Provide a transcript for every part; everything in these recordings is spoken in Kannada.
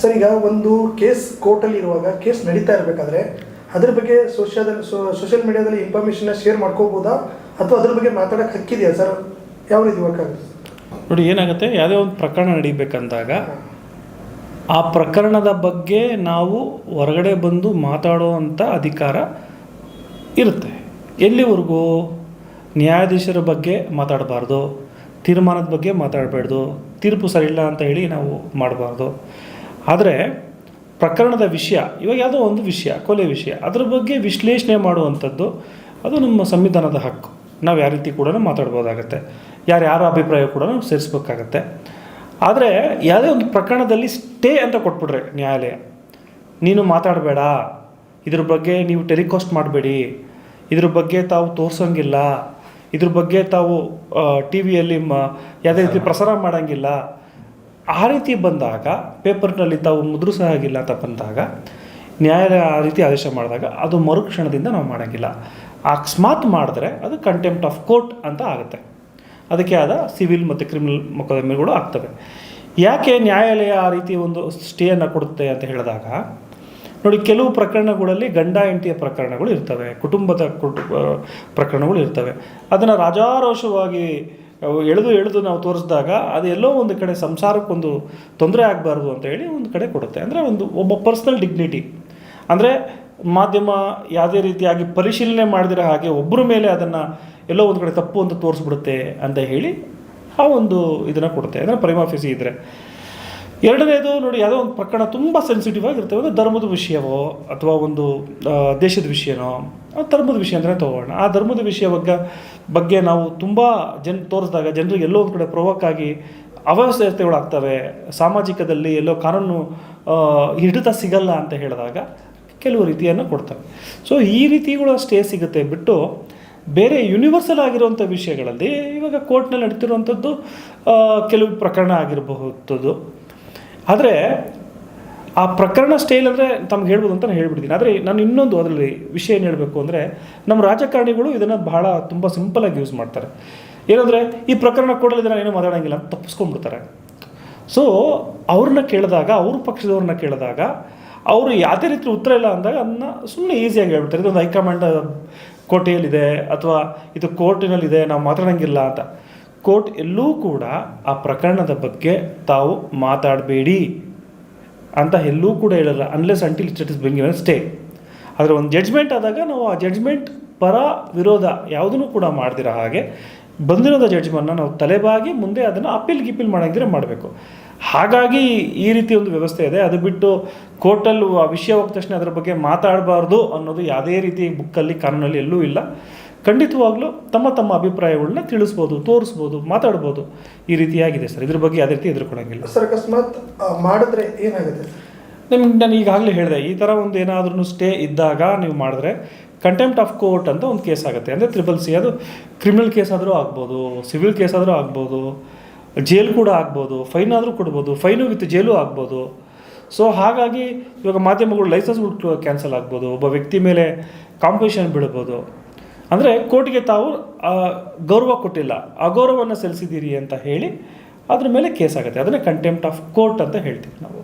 ಸರ್, ಈಗ ಒಂದು ಕೇಸ್ ಕೋರ್ಟಲ್ಲಿ ಇರುವಾಗ ಕೇಸ್ ನಡೀತಾ ಇರಬೇಕಾದ್ರೆ ಅದ್ರ ಬಗ್ಗೆ ಸೋಷಿಯಲ್ ಮೀಡಿಯಾದಲ್ಲಿ ಇನ್ಫಾರ್ಮೇಷನ್ನ ಶೇರ್ ಮಾಡ್ಕೋಬೋದಾ ಅಥವಾ ಅದ್ರ ಬಗ್ಗೆ ಮಾತಾಡೋಕ್ಕೆ ಹಕ್ಕಿದೆಯಾ ಸರ್? ಯಾವ ರೀತಿ ವರ್ಕ್ ಆಗುತ್ತೆ? ನೋಡಿ, ಏನಾಗುತ್ತೆ, ಯಾವುದೇ ಒಂದು ಪ್ರಕರಣ ನಡೀಬೇಕಂದಾಗ ಆ ಪ್ರಕರಣದ ಬಗ್ಗೆ ನಾವು ಹೊರಗಡೆ ಬಂದು ಮಾತಾಡುವಂಥ ಅಧಿಕಾರ ಇರುತ್ತೆ. ಎಲ್ಲಿವರೆಗೂ ನ್ಯಾಯಾಧೀಶರ ಬಗ್ಗೆ ಮಾತಾಡಬಾರ್ದು, ತೀರ್ಮಾನದ ಬಗ್ಗೆ ಮಾತಾಡಬಾರ್ದು, ತೀರ್ಪು ಸರಿಯಿಲ್ಲ ಅಂತ ಹೇಳಿ ನಾವು ಮಾಡಬಾರ್ದು. ಆದರೆ ಪ್ರಕರಣದ ವಿಷಯ, ಇವಾಗ ಯಾವುದೋ ಒಂದು ವಿಷಯ, ಕೊಲೆ ವಿಷಯ, ಅದರ ಬಗ್ಗೆ ವಿಶ್ಲೇಷಣೆ ಮಾಡುವಂಥದ್ದು ಅದು ನಮ್ಮ ಸಂವಿಧಾನದ ಹಕ್ಕು. ನಾವು ಯಾವ ರೀತಿ ಕೂಡ ಮಾತಾಡ್ಬೋದಾಗತ್ತೆ, ಯಾರ ಅಭಿಪ್ರಾಯ ಕೂಡ ನಾವು ಸೇರಿಸ್ಬೇಕಾಗತ್ತೆ. ಆದರೆ ಯಾವುದೇ ಒಂದು ಪ್ರಕರಣದಲ್ಲಿ ಸ್ಟೇ ಅಂತ ಕೊಟ್ಬಿಟ್ರೆ ನ್ಯಾಯಾಲಯ, ನೀನು ಮಾತಾಡಬೇಡ, ಇದ್ರ ಬಗ್ಗೆ ನೀವು ಟೆಲಿಕಾಸ್ಟ್ ಮಾಡಬೇಡಿ, ಇದ್ರ ಬಗ್ಗೆ ತಾವು ತೋರಿಸೋಂಗಿಲ್ಲ, ಇದ್ರ ಬಗ್ಗೆ ತಾವು ಟಿ ವಿಯಲ್ಲಿ ಯಾವುದೇ ರೀತಿ ಪ್ರಸಾರ ಮಾಡೋಂಗಿಲ್ಲ, ಆ ರೀತಿ ಬಂದಾಗ, ಪೇಪರ್ನಲ್ಲಿ ತಾವು ಮುದ್ರಿಸೋ ಹಾಗಿಲ್ಲ ಅಂತ ಬಂದಾಗ, ನ್ಯಾಯಾಲಯ ಆ ರೀತಿ ಆದೇಶ ಮಾಡಿದಾಗ ಅದು ಮರುಕ್ಷಣದಿಂದ ನಾವು ಮಾಡೋಂಗಿಲ್ಲ. ಅಕಸ್ಮಾತ್ ಮಾಡಿದ್ರೆ ಅದು ಕಂಟೆಂಪ್ಟ್ ಆಫ್ ಕೋರ್ಟ್ ಅಂತ ಆಗುತ್ತೆ. ಅದಕ್ಕೆ ಆದ ಸಿವಿಲ್ ಮತ್ತು ಕ್ರಿಮಿನಲ್ ಮೊಕದ್ದಮೆಗಳು ಆಗ್ತವೆ. ಯಾಕೆ ನ್ಯಾಯಾಲಯ ಆ ರೀತಿ ಒಂದು ಸ್ಟೇಯನ್ನು ಕೊಡುತ್ತೆ ಅಂತ ಹೇಳಿದಾಗ, ನೋಡಿ, ಕೆಲವು ಪ್ರಕರಣಗಳಲ್ಲಿ ಗಂಡ ಹೆಂಡತಿಯ ಪ್ರಕರಣಗಳು ಇರ್ತವೆ, ಕುಟುಂಬದ ಪ್ರಕರಣಗಳು ಇರ್ತವೆ. ಅದನ್ನು ರಾಜಾರೋಷವಾಗಿ ಎಳೆದು ನಾವು ತೋರಿಸಿದಾಗ ಅದು ಎಲ್ಲೋ ಒಂದು ಕಡೆ ಸಂಸಾರಕ್ಕೊಂದು ತೊಂದರೆ ಆಗಬಾರ್ದು ಅಂತ ಹೇಳಿ ಒಂದು ಕಡೆ ಕೊಡುತ್ತೆ. ಅಂದರೆ ಒಬ್ಬ ಪರ್ಸ್ನಲ್ ಡಿಗ್ನಿಟಿ, ಅಂದರೆ ಮಾಧ್ಯಮ ಯಾವುದೇ ರೀತಿಯಾಗಿ ಪರಿಶೀಲನೆ ಮಾಡಿದಿರೋ ಹಾಗೆ ಒಬ್ಬರ ಮೇಲೆ ಅದನ್ನು ಎಲ್ಲೋ ಒಂದು ಕಡೆ ತಪ್ಪು ಅಂತ ತೋರಿಸ್ಬಿಡುತ್ತೆ ಅಂತ ಹೇಳಿ ಆ ಒಂದು ಇದನ್ನು ಕೊಡುತ್ತೆ. ಅಂದರೆ ಪ್ರೈಮಾ ಫೇಸಿ ಇದ್ದರೆ. ಎರಡನೇದು, ನೋಡಿ, ಯಾವುದೋ ಒಂದು ಪ್ರಕರಣ ತುಂಬ ಸೆನ್ಸಿಟಿವ್ ಆಗಿರ್ತವೆ, ಒಂದು ಧರ್ಮದ ವಿಷಯವೋ ಅಥವಾ ಒಂದು ದೇಶದ ವಿಷಯನೋ, ಧರ್ಮದ ವಿಷಯ ಅಂತಲೇ ತೊಗೊಳ್ಳೋಣ. ಆ ಧರ್ಮದ ವಿಷಯ ಬಗ್ಗೆ ನಾವು ತುಂಬ ತೋರಿಸಿದಾಗ ಜನರಿಗೆ ಎಲ್ಲೋ ಒಂದು ಕಡೆ ಪ್ರವೋಕ್ಕಾಗಿ ಅವ್ಯವಸ್ಥೆಗಳಾಗ್ತವೆ, ಸಾಮಾಜಿಕದಲ್ಲಿ ಎಲ್ಲೋ ಕಾನೂನು ಹಿಡಿತ ಸಿಗಲ್ಲ ಅಂತ ಹೇಳಿದಾಗ ಕೆಲವು ರೀತಿಯನ್ನು ಕೊಡ್ತವೆ. ಸೊ ಈ ರೀತಿಗಳು ಸ್ಟೇ ಸಿಗುತ್ತೆ ಬಿಟ್ಟು ಬೇರೆ ಯೂನಿವರ್ಸಲ್ ಆಗಿರುವಂಥ ವಿಷಯಗಳಲ್ಲಿ ಇವಾಗ ಕೋರ್ಟ್ನಲ್ಲಿ ನಡೀತಿರುವಂಥದ್ದು ಕೆಲವು ಪ್ರಕರಣ ಆಗಿರಬಹುದು. ಆದರೆ ಆ ಪ್ರಕರಣ ಸ್ಟೇಲ್ ಅಂದರೆ ತಮ್ಗೆ ಹೇಳ್ಬೋದು ಅಂತ ನಾನು ಹೇಳ್ಬಿಡ್ತೀನಿ. ಆದರೆ ನಾನು ಇನ್ನೊಂದು ಅದರಲ್ಲಿ ವಿಷಯ ಏನು ಹೇಳಬೇಕು ಅಂದರೆ, ನಮ್ಮ ರಾಜಕಾರಣಿಗಳು ಇದನ್ನು ಬಹಳ ತುಂಬ ಸಿಂಪಲಾಗಿ ಯೂಸ್ ಮಾಡ್ತಾರೆ. ಏನಂದರೆ, ಈ ಪ್ರಕರಣ ಕೊಡಲಿದ್ರೆ ನಾನು ಏನೂ ಮಾತಾಡೋಂಗಿಲ್ಲ ಅಂತ ತಪ್ಪಿಸ್ಕೊಂಡ್ಬಿಡ್ತಾರೆ. ಸೊ ಅವ್ರನ್ನ ಕೇಳಿದಾಗ, ಅವ್ರ ಪಕ್ಷದವ್ರನ್ನ ಕೇಳಿದಾಗ ಅವರು ಯಾವುದೇ ರೀತಿ ಉತ್ತರ ಇಲ್ಲ ಅಂದಾಗ ಅದನ್ನು ಸುಮ್ಮನೆ ಈಸಿಯಾಗಿ ಹೇಳ್ಬಿಡ್ತಾರೆ, ಇದೊಂದು ಹೈಕಮಾಂಡ್ ಕೋಟೆಯಲ್ಲಿದೆ ಅಥವಾ ಇದು ಕೋರ್ಟಿನಲ್ಲಿದೆ, ನಾವು ಮಾತಾಡೋಂಗಿಲ್ಲ ಅಂತ. ಕೋರ್ಟ್ ಎಲ್ಲೂ ಕೂಡ ಆ ಪ್ರಕರಣದ ಬಗ್ಗೆ ತಾವು ಮಾತಾಡಬೇಡಿ ಅಂತ ಎಲ್ಲೂ ಕೂಡ ಹೇಳಲ್ಲ, unless until it is being given stay. ಆದರೆ ಒಂದು ಜಡ್ಜ್ಮೆಂಟ್ ಆದಾಗ ನಾವು ಆ ಜಡ್ಜ್ಮೆಂಟ್ ಪರ ವಿರೋಧ ಯಾವುದನ್ನು ಕೂಡ ಮಾಡ್ದಿರೋ ಹಾಗೆ ಬಂದಿರೋದ ಜಡ್ಜ್ಮೆಂಟ್ನ ನಾವು ತಲೆಬಾಗಿ ಮುಂದೆ ಅದನ್ನು ಅಪೀಲ್ ಮಾಡೋಂಗಿದ್ರೆ ಮಾಡಬೇಕು. ಹಾಗಾಗಿ ಈ ರೀತಿ ಒಂದು ವ್ಯವಸ್ಥೆ ಇದೆ. ಅದು ಬಿಟ್ಟು ಕೋರ್ಟಲ್ಲಿ ಆ ವಿಷಯ ಹೋದ ತಕ್ಷಣ ಅದರ ಬಗ್ಗೆ ಮಾತಾಡಬಾರ್ದು ಅನ್ನೋದು ಯಾವುದೇ ರೀತಿ ಬುಕ್ಕಲ್ಲಿ, ಕಾನೂನಲ್ಲಿ ಎಲ್ಲೂ ಇಲ್ಲ. ಖಂಡಿತವಾಗ್ಲೂ ತಮ್ಮ ಅಭಿಪ್ರಾಯಗಳನ್ನ ತಿಳಿಸ್ಬೋದು, ತೋರಿಸ್ಬೋದು, ಮಾತಾಡ್ಬೋದು. ಈ ರೀತಿಯಾಗಿದೆ ಸರ್. ಇದ್ರ ಬಗ್ಗೆ ಯಾವುದೇ ರೀತಿ ಎದುರ್ಕೊಳಂಗಿಲ್ಲ ಸರ್. ಅಕಸ್ಮಾತ್ ಮಾಡಿದ್ರೆ ಏನಾಗುತ್ತೆ? ನಾನು ಈಗಾಗಲೇ ಹೇಳಿದೆ, ಈ ಥರ ಒಂದು ಏನಾದ್ರೂ ಸ್ಟೇ ಇದ್ದಾಗ ನೀವು ಮಾಡಿದ್ರೆ ಕಂಟೆಂಪ್ಟ್ ಆಫ್ ಕೋರ್ಟ್ ಅಂತ ಒಂದು ಕೇಸ್ ಆಗುತ್ತೆ. ಅಂದರೆ CCC, ಅದು ಕ್ರಿಮಿನಲ್ ಕೇಸ್ ಆದರೂ ಆಗ್ಬೋದು, ಸಿವಿಲ್ ಕೇಸ್ ಆದರೂ ಆಗ್ಬೋದು, ಜೈಲು ಕೂಡ ಆಗ್ಬೋದು, ಫೈನ್ ಆದರೂ ಕೊಡ್ಬೋದು, ಫೈನು ವಿತ್ ಜೈಲು ಆಗ್ಬೋದು. ಸೊ ಹಾಗಾಗಿ ಇವಾಗ ಮಾಧ್ಯಮಗಳು ಲೈಸೆನ್ಸ್ಗಳು ಕ್ಯಾನ್ಸಲ್ ಆಗ್ಬೋದು, ಒಬ್ಬ ವ್ಯಕ್ತಿ ಮೇಲೆ ಕಾಂಪಿಟೇಷನ್ ಬಿಡ್ಬೋದು. ಅಂದರೆ ಕೋರ್ಟ್ಗೆ ತಾವು ಗೌರವ ಕೊಟ್ಟಿಲ್ಲ, ಅಗೌರವವನ್ನು ಸಲ್ಲಿಸಿದ್ದೀರಿ ಅಂತ ಹೇಳಿ ಅದ್ರ ಮೇಲೆ ಕೇಸ್ ಆಗುತ್ತೆ. ಅದನ್ನೇ ಕಂಟೆಂಪ್ಟ್ ಆಫ್ ಕೋರ್ಟ್ ಅಂತ ಹೇಳ್ತೀವಿ ನಾವು.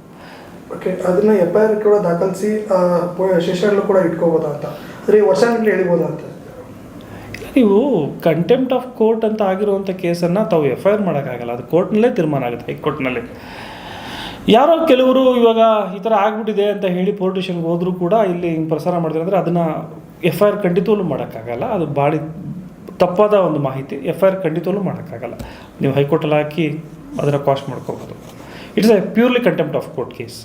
ಓಕೆ, ಅದನ್ನು FIR ಕೂಡ ದಾಖಲಿಸಿ ಸೆಷನ್ಲ್ಲೂ ಕೂಡ ಇಟ್ಕೋಬೋದಾ ಅಂತ, ಅಂದರೆ ವರ್ಷಗಟ್ಟಲೆ ಎಳಿಬೋದಾ ಅಂತ? ನೀವು ಕಂಟೆಂಪ್ಟ್ ಆಫ್ ಕೋರ್ಟ್ ಅಂತ ಆಗಿರುವಂಥ ಕೇಸನ್ನು ತಾವು FIR ಮಾಡೋಕ್ಕಾಗಲ್ಲ, ಅದು ಕೋರ್ಟ್ನಲ್ಲೇ ತೀರ್ಮಾನ ಆಗುತ್ತೆ, ಹೈಕೋರ್ಟ್ನಲ್ಲಿ. ಯಾರೋ ಕೆಲವರು ಇವಾಗ ಈ ಥರ ಆಗ್ಬಿಟ್ಟಿದೆ ಅಂತ ಹೇಳಿ ಪೊಲಿಟಿಷನ್ಗೆ ಹೋದರೂ ಕೂಡ ಇಲ್ಲಿ ಹಿಂಗೆ ಪ್ರಸಾರ ಮಾಡಿದ್ರೆ ಅಂದರೆ ಅದನ್ನು FIR ಖಂಡಿತವೂ ಮಾಡೋಕ್ಕಾಗಲ್ಲ. ಅದು ಭಾಳ ತಪ್ಪಾದ ಒಂದು ಮಾಹಿತಿ. FIR ಖಂಡಿತವೂ ಮಾಡೋಕ್ಕಾಗಲ್ಲ. ನೀವು ಹೈಕೋರ್ಟಲ್ಲಿ ಹಾಕಿ ಅದನ್ನು ಕಾಸ್ಟ್ ಮಾಡ್ಕೋಬೋದು. It's A purely contempt of court case.